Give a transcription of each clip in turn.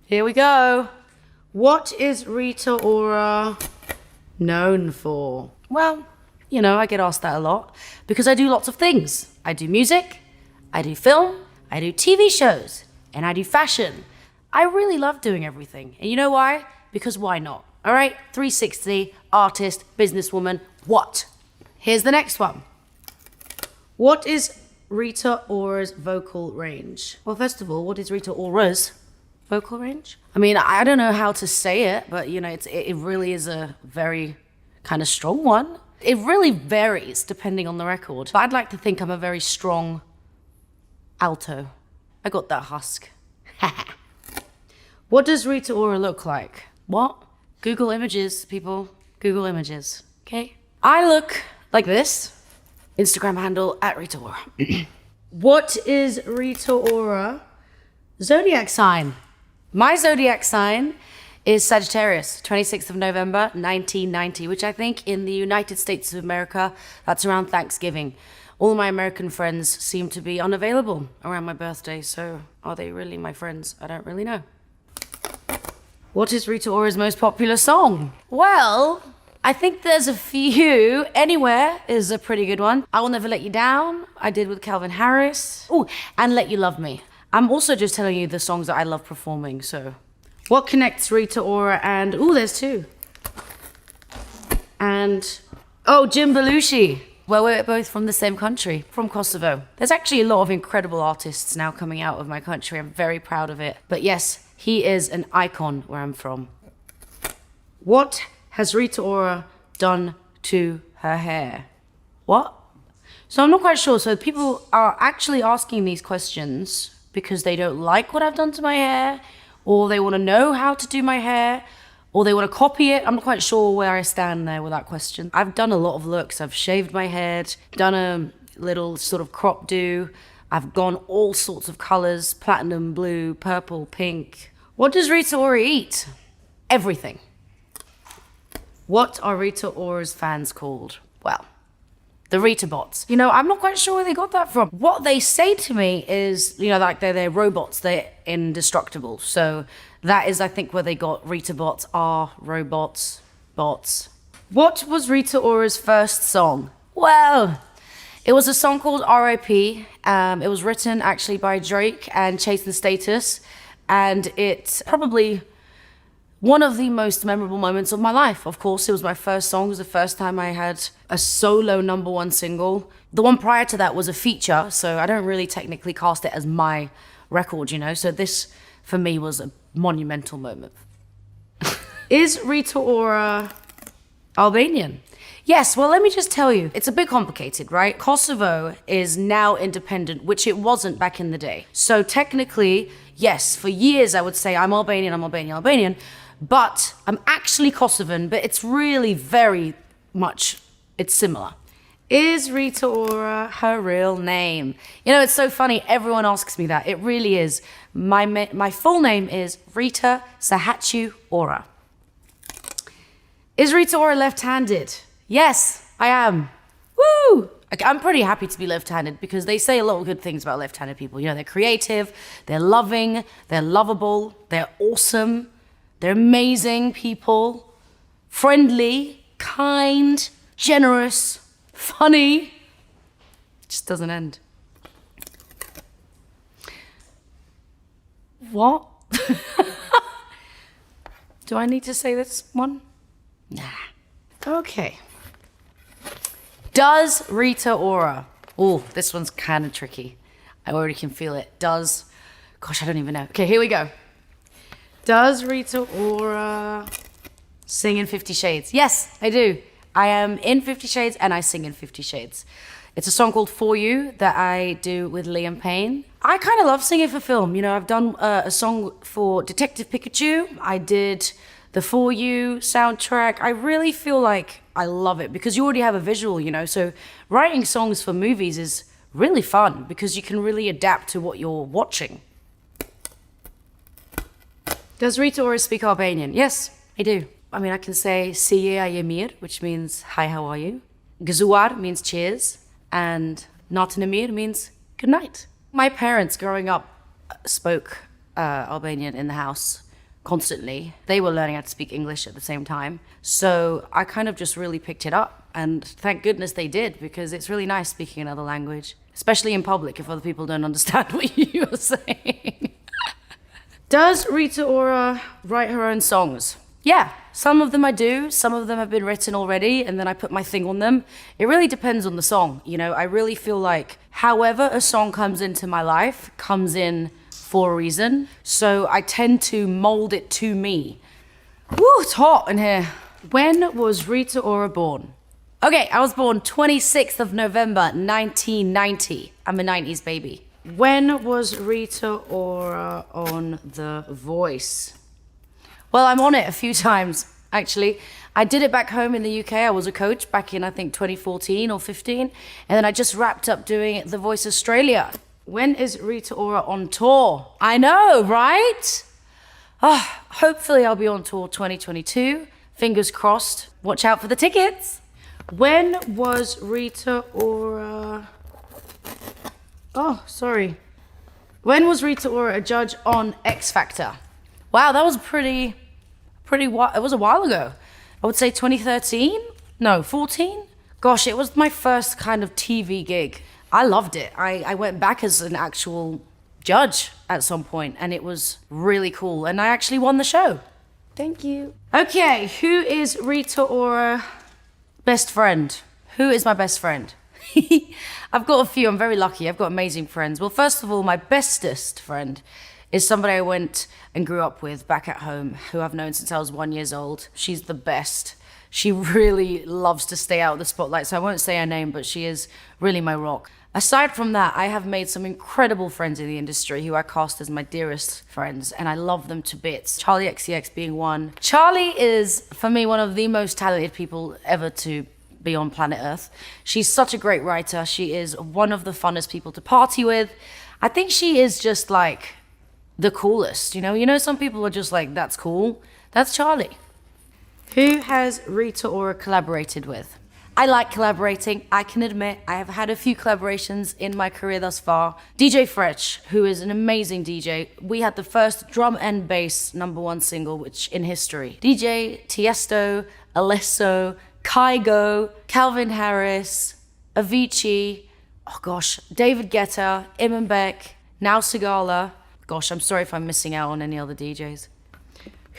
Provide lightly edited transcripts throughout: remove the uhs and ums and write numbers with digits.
Here we go. What is Rita Ora known for? Well, you know, I get asked that a lot because I do lots of things. I do music, I do film, I do TV shows, and I do fashion. I really love doing everything. And you know why? Because why not? All right, 360, artist, businesswoman, what? Here's the next one. What is Rita Ora's vocal range? Well, first of all, what is Rita Ora's vocal range? I mean, I don't know how to say it, but you know, it really is a very kind of strong one. It really varies depending on the record. But I'd like to think I'm a very strong alto. I got that husk. What does Rita Ora look like? What? Google images, people. Google images, okay? I look like this. Instagram handle @Rita Ora. What is Rita Ora zodiac sign? My zodiac sign is Sagittarius, 26th of November, 1990, which I think in the United States of America, that's around Thanksgiving. All my American friends seem to be unavailable around my birthday, so are they really my friends? I don't really know. What is Rita Ora's most popular song? Well, I think there's a few. Anywhere is a pretty good one. I Will Never Let You Down, I did with Calvin Harris. Oh, and Let You Love Me. I'm also just telling you the songs that I love performing, so. What connects Rita Ora and, oh, there's two. And, oh, Jim Belushi. Well, we're both from the same country, from Kosovo. There's actually a lot of incredible artists now coming out of my country. I'm very proud of it. But yes, he is an icon where I'm from. What has Rita Ora done to her hair? What? So I'm not quite sure. So people are actually asking these questions because they don't like what I've done to my hair, or they want to know how to do my hair, or they want to copy it. I'm not quite sure where I stand there with that question. I've done a lot of looks. I've shaved my head, done a little sort of crop do. I've gone all sorts of colors, platinum, blue, purple, pink. What does Rita Ora eat? Everything. What are Rita Ora's fans called? Well, the Rita bots. You know, I'm not quite sure where they got that from. What they say to me is, you know, like they're robots, they're indestructible. So that is, I think, where they got Rita bots are robots, bots. What was Rita Ora's first song? Well, it was a song called R.I.P. It was written actually by Drake and Chase the Status. And it's probably one of the most memorable moments of my life. Of course, it was my first song. It was the first time I had a solo #1 single. The one prior to that was a feature, so I don't really technically cast it as my record, you know? So this, for me, was a monumental moment. Is Rita Ora Albanian? Yes, well, let me just tell you, it's a bit complicated, right? Kosovo is now independent, which it wasn't back in the day. So technically, yes, for years I would say I'm Albanian, I'm Albanian, Albanian, but I'm actually Kosovan, but it's really very much, it's similar. Is Rita Ora her real name? You know, it's so funny, everyone asks me that. It really is. My full name is Rita Sahachu Ora. Is Rita Ora left-handed? Yes, I am. Woo! I'm pretty happy to be left-handed because they say a lot of good things about left-handed people. You know, they're creative, they're loving, they're lovable, they're awesome, they're amazing people, friendly, kind, generous, funny. It just doesn't end. What? Do I need to say this one? Nah. Okay. Does Rita Ora, oh, this one's kind of tricky. I already can feel it. Gosh, I don't even know. Okay, here we go. Does Rita Ora sing in 50 Shades? Yes, I do. I am in 50 Shades and I sing in 50 Shades. It's a song called For You that I do with Liam Payne. I kind of love singing for film. You know, I've done a song for Detective Pikachu. I did the For You soundtrack. I really feel like I love it because you already have a visual, you know, so writing songs for movies is really fun because you can really adapt to what you're watching. Does Rita Ora speak Albanian? Yes, I do. I mean, I can say Si je a je mirë, which means hi, how are you? Gëzuar means cheers, and Natën e mirë means good night. My parents growing up spoke Albanian in the house. constantly. They were learning how to speak English at the same time. So I kind of just really picked it up. And thank goodness they did, because it's really nice speaking another language, especially in public if other people don't understand what you're saying. Does Rita Ora write her own songs? Yeah, some of them I do. Some of them have been written already, and then I put my thing on them. It really depends on the song. You know, I really feel like however a song comes into my life comes in for a reason. So I tend to mold it to me. Woo, it's hot in here. When was Rita Ora born? Okay, I was born 26th of November, 1990. I'm a 90s baby. When was Rita Ora on The Voice? Well, I'm on it a few times, actually. I did it back home in the UK. I was a coach back in, I think, 2014 or 15. And then I just wrapped up doing The Voice Australia. When is Rita Ora on tour? I know, right? Hopefully I'll be on tour 2022. Fingers crossed. Watch out for the tickets. When was Rita Ora... When was Rita Ora a judge on X Factor? Wow, that was it was a while ago. I would say 2013? No, 14? Gosh, it was my first kind of TV gig. I loved it. I went back as an actual judge at some point, and it was really cool. And I actually won the show. Thank you. Okay, who is Rita Ora best friend? Who is my best friend? I've got a few. I'm very lucky. I've got amazing friends. Well, first of all, my bestest friend is somebody I went and grew up with back at home, who I've known since I was 1 year old. She's the best. She really loves to stay out of the spotlight, so I won't say her name, but she is really my rock. Aside from that, I have made some incredible friends in the industry who I cast as my dearest friends, and I love them to bits. Charlie XCX being one. Charlie is, for me, one of the most talented people ever to be on planet Earth. She's such a great writer. She is one of the funnest people to party with. I think she is just like the coolest, you know, some people are just like, that's cool. That's Charlie. Who has Rita Ora collaborated with? I like collaborating. I can admit I have had a few collaborations in my career thus far. DJ Fresh, who is an amazing DJ. We had the first drum and bass #1 single, which in history. DJ Tiesto, Alesso, Kygo, Calvin Harris, Avicii, David Guetta, Imanbek, Now Sigala. Gosh, I'm sorry if I'm missing out on any other DJs.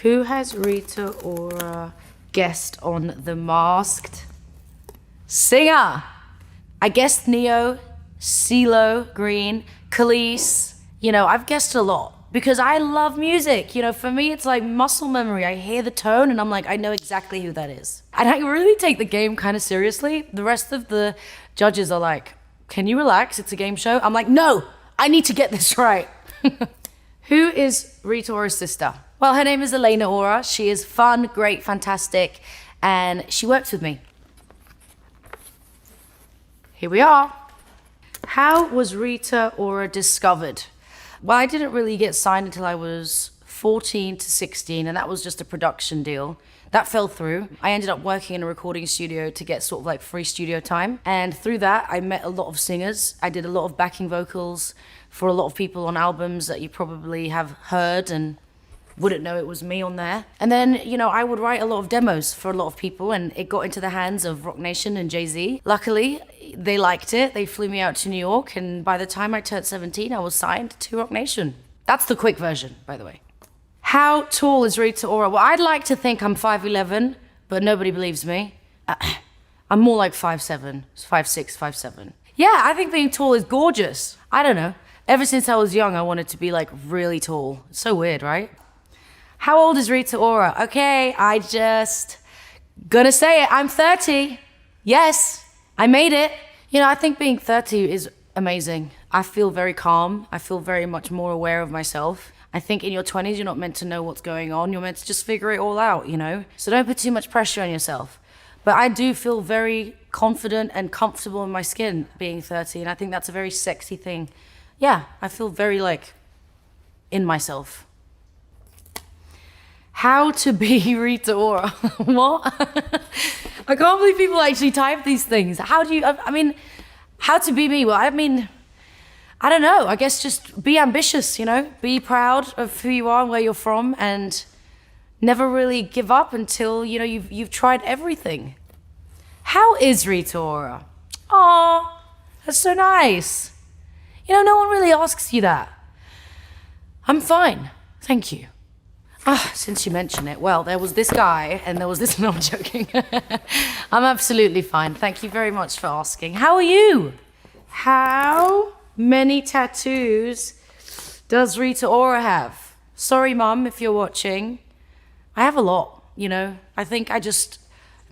Who has Rita Ora guest on The Masked Singer? I guessed Neo, CeeLo Green, Khalees. I've guessed a lot because I love music. For me, it's like muscle memory. I hear the tone and I'm like, I know exactly who that is. And I really take the game kind of seriously. The rest of the judges are like, can you relax? It's a game show. I'm like, no, I need to get this right. Who is Rita Ora's sister? Well, her name is Elena Ora. She is fun, great, fantastic, and she works with me. Here we are. How was Rita Ora discovered? Well, I didn't really get signed until I was 14 to 16, and that was just a production deal. That fell through. I ended up working in a recording studio to get sort of like free studio time. And through that, I met a lot of singers. I did a lot of backing vocals for a lot of people on albums that you probably have heard and wouldn't know it was me on there. And then, I would write a lot of demos for a lot of people, and it got into the hands of Roc Nation and Jay-Z. Luckily, they liked it. They flew me out to New York, and by the time I turned 17, I was signed to Roc Nation. That's the quick version, by the way. How tall is Rita Ora? Well, I'd like to think I'm 5'11", but nobody believes me. I'm more like 5'7", 5'6", 5'7". Yeah, I think being tall is gorgeous. I don't know. Ever since I was young, I wanted to be like really tall. It's so weird, right? How old is Rita Ora? Okay, gonna say it. I'm 30. Yes, I made it. I think being 30 is amazing. I feel very calm. I feel very much more aware of myself. I think in your 20s, you're not meant to know what's going on. You're meant to just figure it all out, So don't put too much pressure on yourself. But I do feel very confident and comfortable in my skin being 30, and I think that's a very sexy thing. Yeah, I feel very in myself. How to be Rita Ora. What? I can't believe people actually type these things. How to be me? Well, I don't know, I guess just be ambitious, be proud of who you are and where you're from, and never really give up until, you've tried everything. How is Rita Ora? Aw, that's so nice. No one really asks you that. I'm fine, thank you. Since you mention it, well, there was this guy and there was this, no, I'm joking. I'm absolutely fine. Thank you very much for asking. How are you? How many tattoos does Rita Ora have? Sorry, Mum, if you're watching. I have a lot, I think I just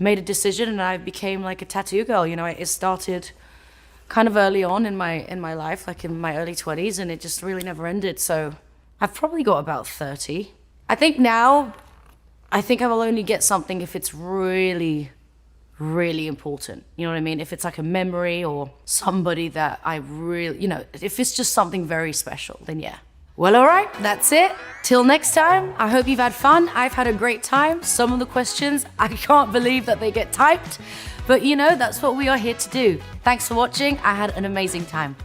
made a decision and I became like a tattoo girl. It started kind of early on in my life, like in my early 20s, and it just really never ended. So I've probably got about 30. I think now, I will only get something if it's really, really important. You know what I mean? If it's like a memory or somebody that I really, if it's just something very special, then yeah. Well, all right, that's it. Till next time, I hope you've had fun. I've had a great time. Some of the questions, I can't believe that they get typed, but that's what we are here to do. Thanks for watching. I had an amazing time.